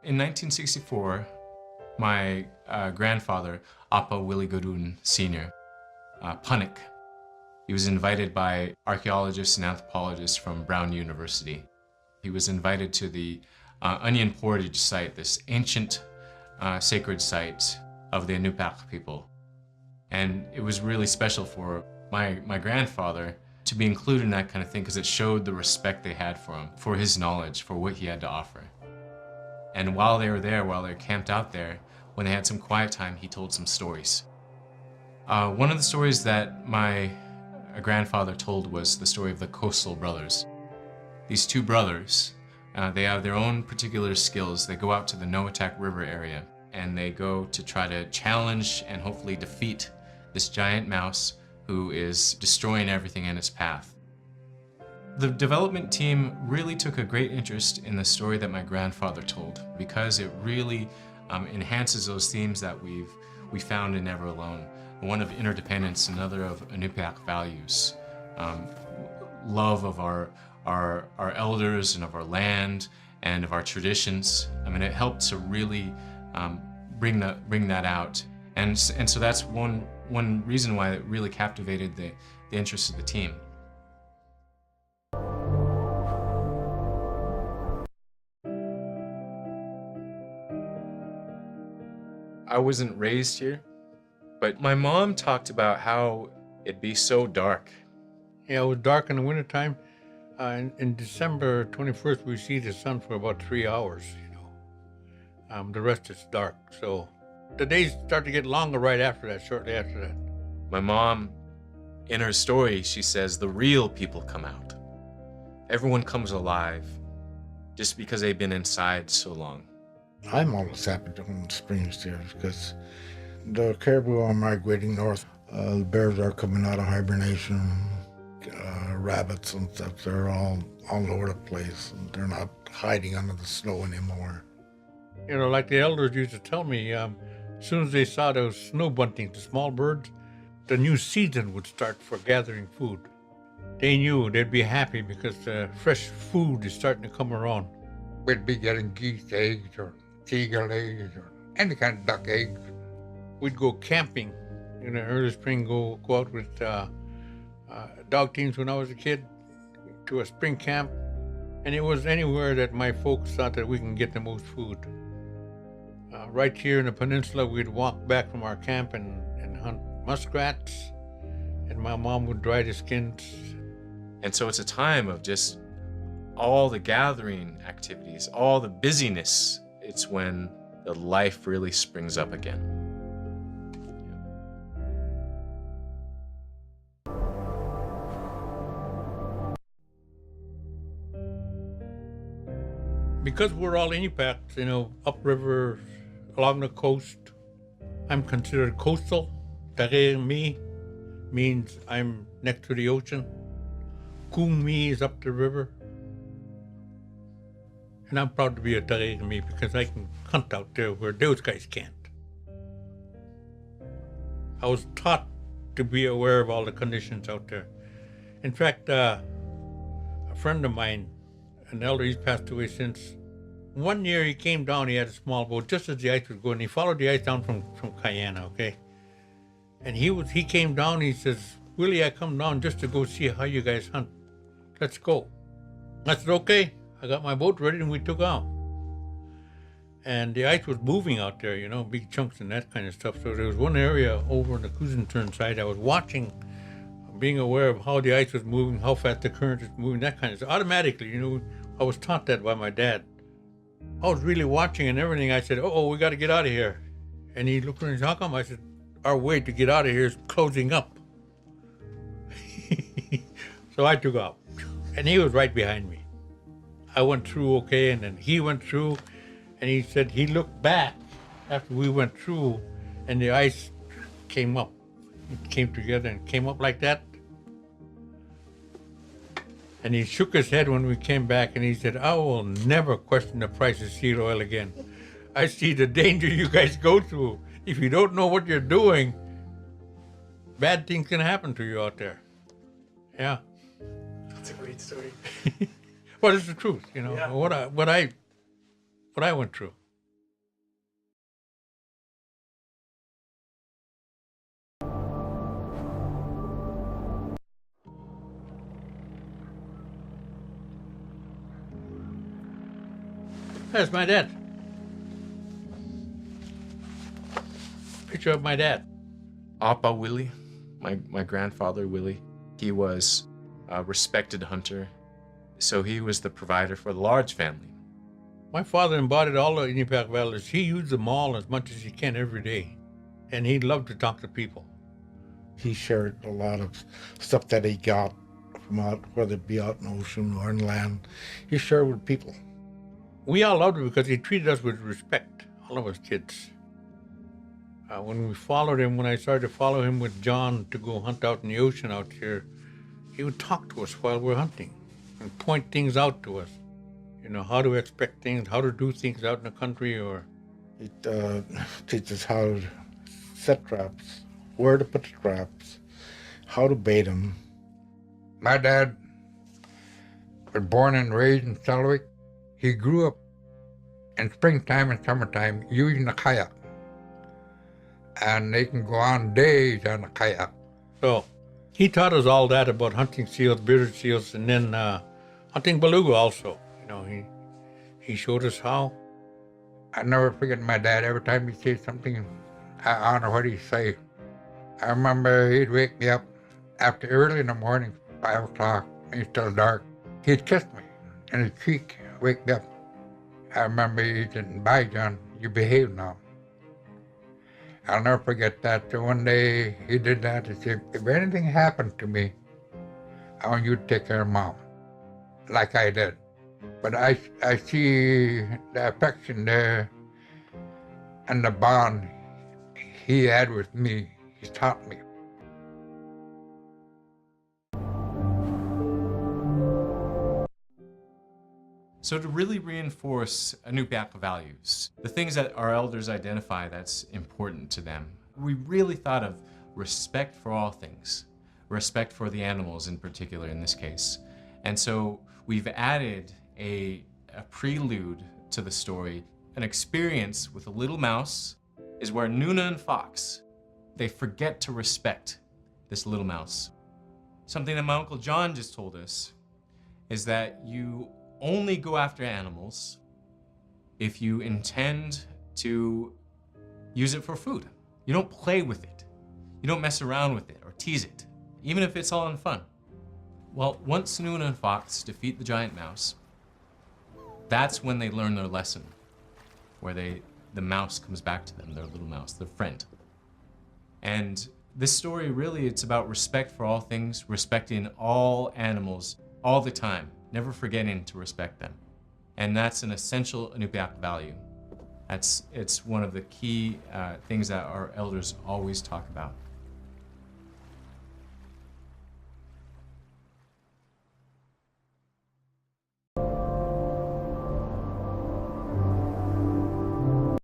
In 1964, my grandfather, Appa Willie Godun Sr., Punik, he was invited by archaeologists and anthropologists from Brown University. He was invited to the Onion Portage site, this ancient sacred site of the Inupiaq people. And it was really special for my grandfather to be included in that kind of thing because it showed the respect they had for him, for his knowledge, for what he had to offer. And while they were there, while they were camped out there, when they had some quiet time, he told some stories. One of the stories that my grandfather told was the story of the Coastal Brothers. These two brothers, they have their own particular skills. They go out to the Noatak River area and they go to try to challenge and hopefully defeat this giant mouse who is destroying everything in its path. The development team really took a great interest in the story that my grandfather told because it really enhances those themes that we found in Never Alone. One of interdependence, another of Inupiaq values, love of our elders and of our land and of our traditions. I mean, it helped to really bring that out, and so that's one reason why it really captivated the interest of the team. I wasn't raised here, but my mom talked about how it'd be so dark. Yeah, it was dark in the wintertime. In December 21st, we see the sun for about 3 hours, the rest is dark. So the days start to get longer right after that, shortly after that. My mom, in her story, she says the real people come out. Everyone comes alive just because they've been inside so long. I'm always happy to come to Springs here because the caribou are migrating north. The bears are coming out of hibernation. Rabbits and stuff, they're all over the place. And they're not hiding under the snow anymore. Like the elders used to tell me, as soon as they saw those snow buntings, the small birds, the new season would start for gathering food. They knew they'd be happy because fresh food is starting to come around. We'd be getting geese eggs or eagle eggs or any kind of duck eggs. We'd go camping in the early spring, go out with dog teams when I was a kid to a spring camp, and it was anywhere that my folks thought that we can get the most food. Right here in the peninsula, we'd walk back from our camp and hunt muskrats, and my mom would dry the skins. And so it's a time of just all the gathering activities, all the busyness. It's when the life really springs up again. Because we're all Inupiaq, upriver, along the coast, I'm considered coastal. Créé means I'm next to the ocean. Kumi is up the river. And I'm proud to be a créé because I can hunt out there where those guys can't. I was taught to be aware of all the conditions out there. In fact, a friend of mine, an elder, he's passed away since. One year he came down, he had a small boat, just as the ice was going. He followed the ice down from Guyana, okay? And he came down, he says, Willie, I come down just to go see how you guys hunt. Let's go. I said, okay. I got my boat ready and we took out. And the ice was moving out there, big chunks and that kind of stuff. So there was one area over on the Kuzintern side I was watching, being aware of how the ice was moving, how fast the current was moving, that kind of stuff. Automatically, I was taught that by my dad. I was really watching and everything. I said, we got to get out of here. And he looked at me and said, how come? I said, our way to get out of here is closing up. So I took off. And he was right behind me. I went through okay, and then he went through, and he said he looked back after we went through, and the ice came up. It came together and came up like that. And he shook his head when we came back, and he said, I will never question the price of seed oil again. I see the danger you guys go through. If you don't know what you're doing, bad things can happen to you out there. Yeah. That's a great story. Well, it's the truth, Yeah. what I went through. That's my dad. Picture of my dad. Appa Willie, my grandfather Willie, he was a respected hunter, so he was the provider for the large family. My father embodied all the Inupiaq values. He used them all as much as he can every day. And he loved to talk to people. He shared a lot of stuff that he got from out, whether it be out in the ocean or in land. He shared with people. We all loved him because he treated us with respect, all of us kids. When I started to follow him with John to go hunt out in the ocean out here, he would talk to us while we're hunting and point things out to us. You know, how to expect things, how to do things out in the country, or... It teaches how to set traps, where to put the traps, how to bait them. My dad was born and raised in Selwick. He grew up in springtime and summertime using a kayak. And they can go on days on a kayak. So he taught us all that about hunting seals, bearded seals, and then hunting beluga also. You know, he showed us how. I never forget my dad. Every time he'd say something, I don't know what he'd say. I remember he'd wake me up after early in the morning, 5 o'clock, when it's still dark. He'd kiss me in his cheek, wake me up. I remember he said, "Bye, John, you behave now." I'll never forget that. So one day he did that. He said, "If anything happened to me, I want you to take care of Mom," like I did. But I see the affection there and the bond he had with me. He taught me. So to really reinforce Inupiaq values, the things that our elders identify that's important to them, we really thought of respect for all things, respect for the animals in particular in this case. And so we've added a prelude to the story. An experience with a little mouse is where Nuna and Fox, they forget to respect this little mouse. Something that my Uncle John just told us is that you only go after animals if you intend to use it for food. You don't play with it. You don't mess around with it or tease it, even if it's all in fun. Well, once Nuna and Fox defeat the giant mouse, that's when they learn their lesson, where the mouse comes back to them, their little mouse, their friend. And this story really, it's about respect for all things, respecting all animals all the time, never forgetting to respect them. And that's an essential Inupiaq value. It's one of the key things that our elders always talk about.